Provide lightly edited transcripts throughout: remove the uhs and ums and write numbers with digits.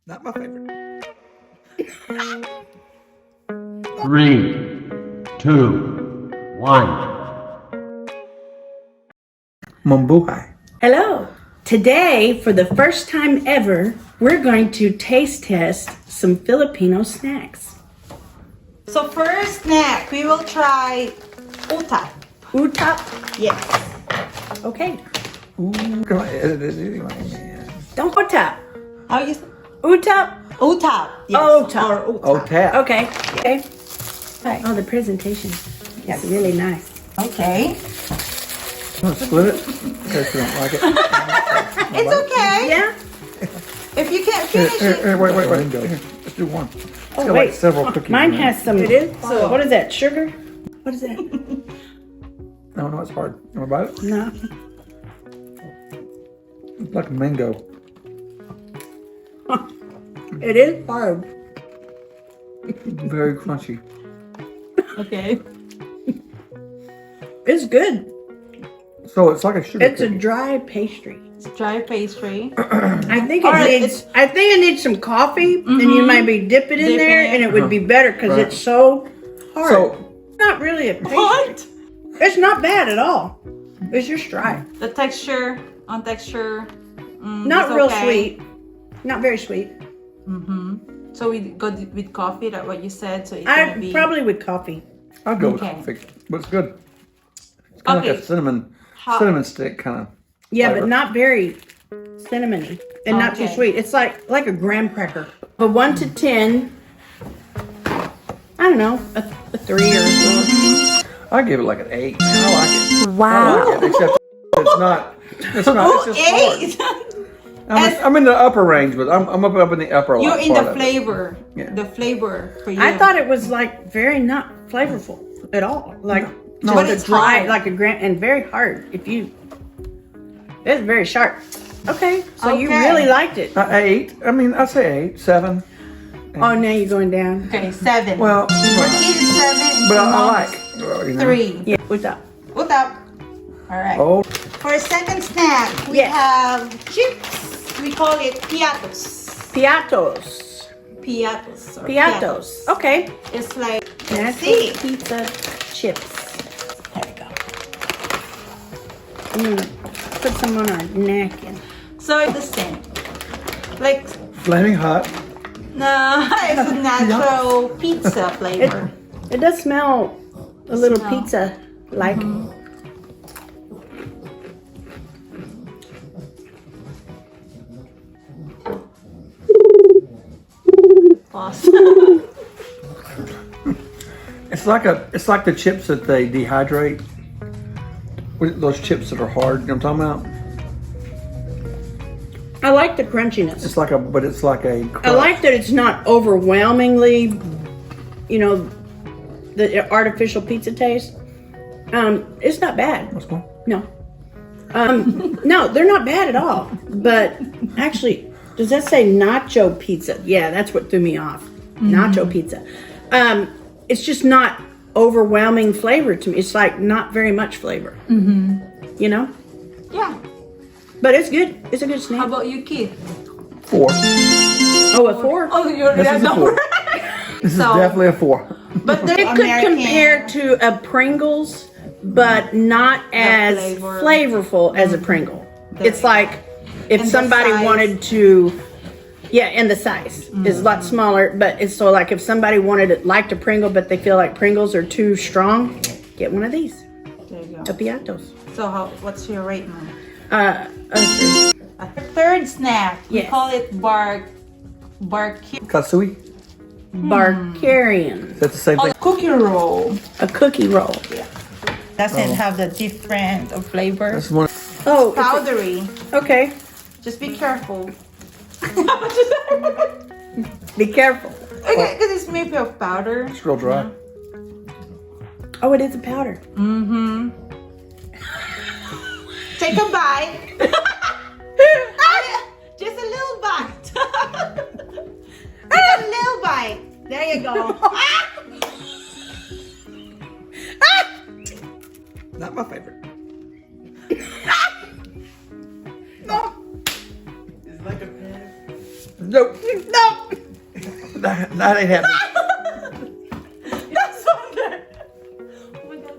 Not my favorite. 3, 2, 1. Mambuhay. Hello. Today, for the first time ever, we're going to taste test some Filipino snacks. So first snack, we will try utap. Utap? Yes. Okay. Ooh, can I edit it anyway, man? Don't utap. How you say? Utap? Utap. Yes. Utap. Or utap. Oh, tap. Okay. Okay. Oh, the presentation. That's really nice. Okay. Want to split it? In case you don't like it. It's okay. Yeah? If you can't Here, finish here, it. here, wait. Here, let's do one. It's Oh, got wait. like several cookies. Mine in it. has some. It is? So, what is that? Sugar? What is that? No, it's hard. You want to bite it? No. It's like a mango. It is hard. Very crunchy. Okay. It's good. So it's like a sugar It's a cookie. dry pastry. It's dry pastry. I think All right, it needs. I think it needs some coffee, and you might be dip it in Dip there, in it. and it would be better because Right. it's so hard. So, It's not really a pastry. What? It's not bad at all. It's just dry. The texture, Not it's real okay. sweet. Not very sweet. So we go with coffee, that's what you said. So it's gonna I be probably with coffee. I'll go Okay. with coffee. But it's good. It's kind of like Okay. a cinnamon stick kind of. Yeah, flavor. but not very cinnamony and not too Okay. sweet. It's like a graham cracker. A 1 to 10. I don't know, a 3 or a 4. I give it like an 8. Man, I like it. Wow. I like it, except it's not. It's not. It's just hard. I'm in the upper range, but I'm up in the upper. You're like, in part the of it. flavor. Yeah. The flavor for you. I thought it was like very not flavorful at all. Like No, just but a it's dry, hard. like a graham, and very hard. It's very sharp. Okay, so you Okay. really liked it. 8. I mean, I say 8, 7. Oh, now you're going down. Okay, 7. Well, for kids is 7. but I mom like. is You know. 3. Yeah, what's up? Utap. All right. Oh, For a second snack, we Yes. have chips. We call it piatos. Piatos. Piatos. or Piatos. Okay. It's like, let's Natural see. pizza chips. There we go. I'm gonna put some on our napkin. So it's the same. Like, flaming hot. no, it's a natural pizza flavor. It does smell a little Smell. pizza-like. Awesome. It's like the chips that they dehydrate. Those chips that are hard. You know what I'm talking about? I like the crunchiness. It's like a I crust. like that it's not overwhelmingly, the artificial pizza taste. It's not bad. What's going? No. No, they're not bad at all. But actually, does that say nacho pizza? Yeah, that's what threw me off. Nacho pizza. It's just not overwhelming flavor to me. It's like not very much flavor. You know? Yeah. But it's good. It's a good How snack. about you, Keith? 4. Oh, a 4? Oh, you're This that is a number. 4. This is So- definitely a 4. But the It could American, compare to a Pringles, but not as flavor. flavorful as a Pringle. It's like if And the somebody size. wanted to, and the size is a lot smaller. But it's so like if somebody liked a Pringle, but they feel like Pringles are too strong, get one of these, There you a go. Piatos. So what's your rate, Mom? A 3. A third snack, we Yes. call it bark Katsui. Barkarian, That's the same thing. cookie roll. a cookie roll. Doesn't have the different flavor. That's one. Oh, Powdery. okay. Just be careful. Be careful. Okay, because it's made of powder. It's real dry. Oh, it is a powder. Take a bite. Just a little bite. Just a little bite. There you go. Not my favorite. It's like a pen. Nope. No. That ain't happening. That's wonder. Oh my god.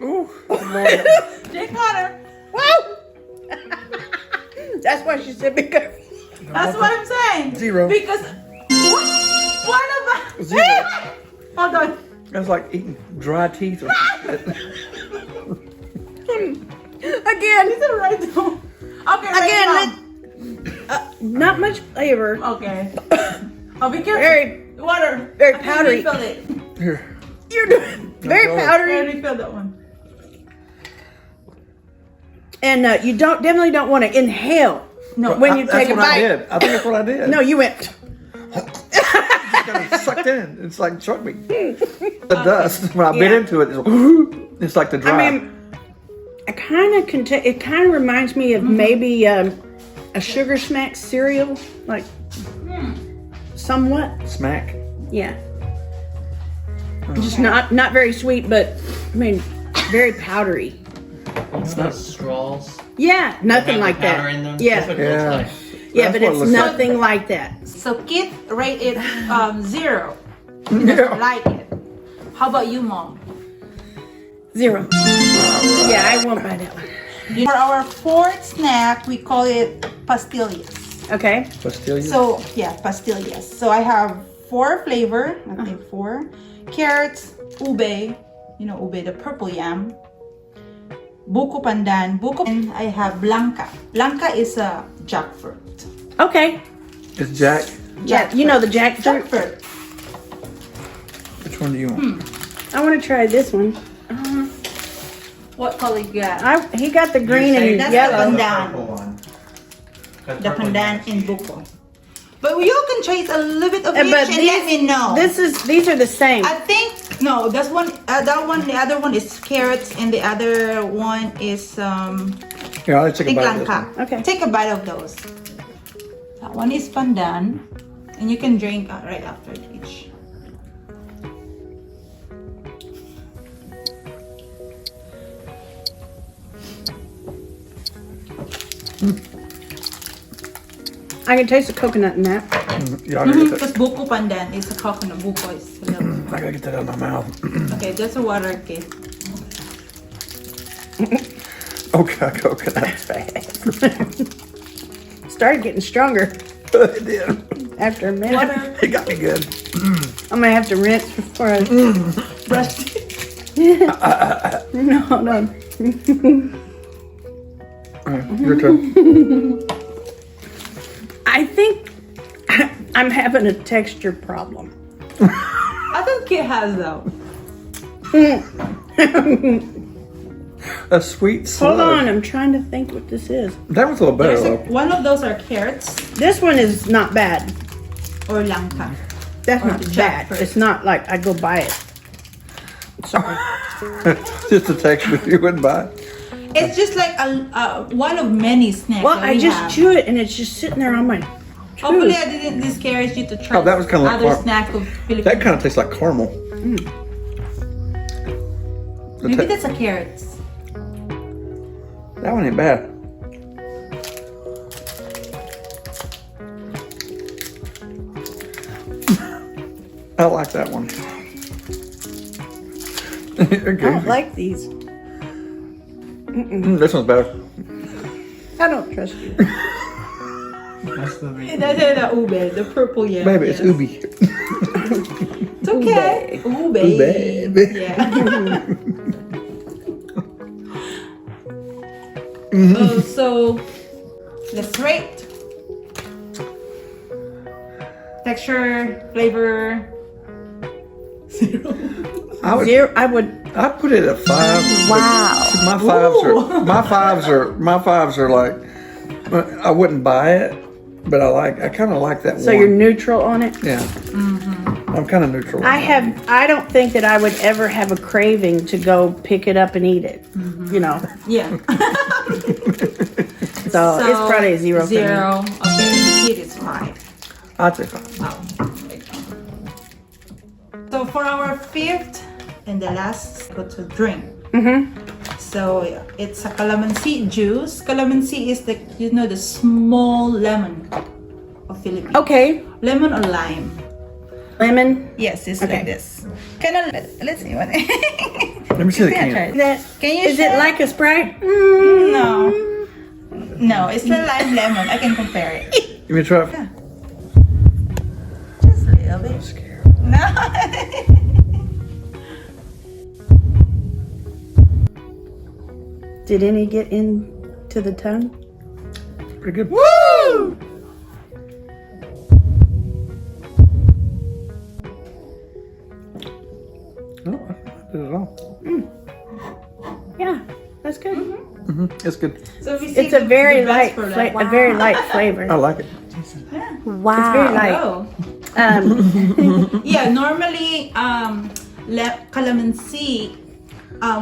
Ooh, Lord. Drink water. Woo! That's why she said be careful. That's what I'm saying. 0. Because what about 0. Hold on. That's like eating dry teeth. Or Again. Is it right though? Okay, Again, right not much flavor. now. Okay. Oh, be careful. Very, Water. very I think powdery. we filled it. here. You're doing very go. I powdery, already filled that one. and you definitely don't want to inhale. No, when you That's take a what I bite. did. I think that's what I did. No, you went. Kind of sucked in. It's like choked me. The dust when I bit Yeah. into it, it's like the dry. I mean, I kind of it kind of reminds me of maybe a sugar smack cereal, like somewhat. Smack. Yeah. Just not very sweet, but I mean, very powdery. It's not straws. Yeah, nothing Have like the powder that. in them? Yeah, That's what it looks Yeah. like. yeah, That's but what it it's looks like. nothing like that. So Kit rate it 0. He Yeah. doesn't like it. How about you, Mom? 0. Yeah, I won't buy that one. For our fourth snack, we call it pastillas. Okay. Pastillas. So yeah, pastillas. So I have 4 flavor. I think 4 carrots, ube. You know ube, the purple yam. Buko pandan. And I have blanca. Blanca is a jackfruit. Okay. It's Jack. Yeah, you know the jackfruit. Jackfruit. Which one do you want? I want to try this one. What color you got? He got the green and That's yellow. the pandan. The pandan in buko. But you can trace a little bit of each But and let me know. these are the same. I think no, that's one. That one. The other one is carrots, and the other one is Here, I'll take a think bite of this langka. one. Okay. Take a bite of those. That one is pandan, and you can drink right after each. I can taste the coconut in that. Yeah, I gotta get Because buko pandan is a coconut. Buko is a little. that. I gotta get that out of my mouth. Okay, just a water, okay. Okay, coconut's fast. Started getting stronger It did. after a minute. Water. It got me good. I'm gonna have to rinse before I Brush. No. All right, your turn. I think I'm having a texture problem. I think Kit has though. A sweet slug. Hold on, I'm trying to think what this is. That one's a little better though. One of those are carrots This one is not bad. or langka. That's Or not the bad. jackfruit. It's not like I go buy it. Sorry. Just a texture you wouldn't buy. It's just like a one of many snacks. Well, that I we just have. chew it and it's just sitting there on my Hopefully, tooth. I didn't discourage you to try. Oh, that was kinda like other car- snack of Filipino. That kind of tastes like caramel. The Maybe te- that's a carrot. that one ain't bad. I like that one. I don't like these. This one's better. I don't trust you. That's the reason. That's the ube, the purple yam. Baby, it's yes. ubi. It's okay. Ube. Ube. Yeah. So let's rate. Texture, flavor. I would. Zero. I would. I'd put it at 5. Wow. My fives are like. I wouldn't buy it, but I kind of like that one. So you're neutral on it. Yeah. I'm kind of neutral. I don't think that I would ever have a craving to go pick it up and eat it. You know. Yeah. So, it's probably a 0 for me. 0. Okay, it is 5. I'd say 5. Wow. So for our fifth and the last, go to drink. So it's a calamansi juice. Calamansi is the the small lemon of Philippines. Okay. Lemon or lime? Lemon. Yes, it's Okay. like this. Kind of. Let's see what. Let me see the can. Can you Is it share? like a Sprite? No. No, it's a lime lemon. I can compare it. Give me a try. Just a little bit. No. Did any get into the tongue? Pretty good. Woo! No, I did it all. Yeah, that's good. It's good. So we It's a very light, a very light flavor. I like it. It's very light. Oh. Yeah, normally calamansi,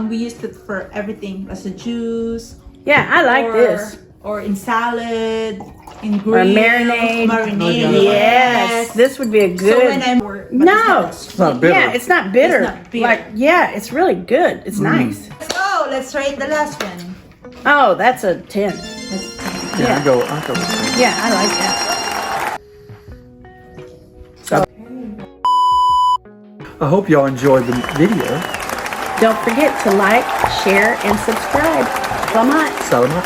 we used it for everything as a juice. I like this. Or in salad, in Or grills, marinade. marinade. Yes, this would be a good. So when I'm No. It's not bitter. Yeah, it's not bitter. It's not bitter. Like, yeah, it's really good. It's nice. let's go. Let's rate the last one. Oh, that's a 10. Yeah, I go with that. Yeah, I like that. I hope y'all enjoyed the video. Don't forget to like, share, and subscribe. Salamat. Salamat.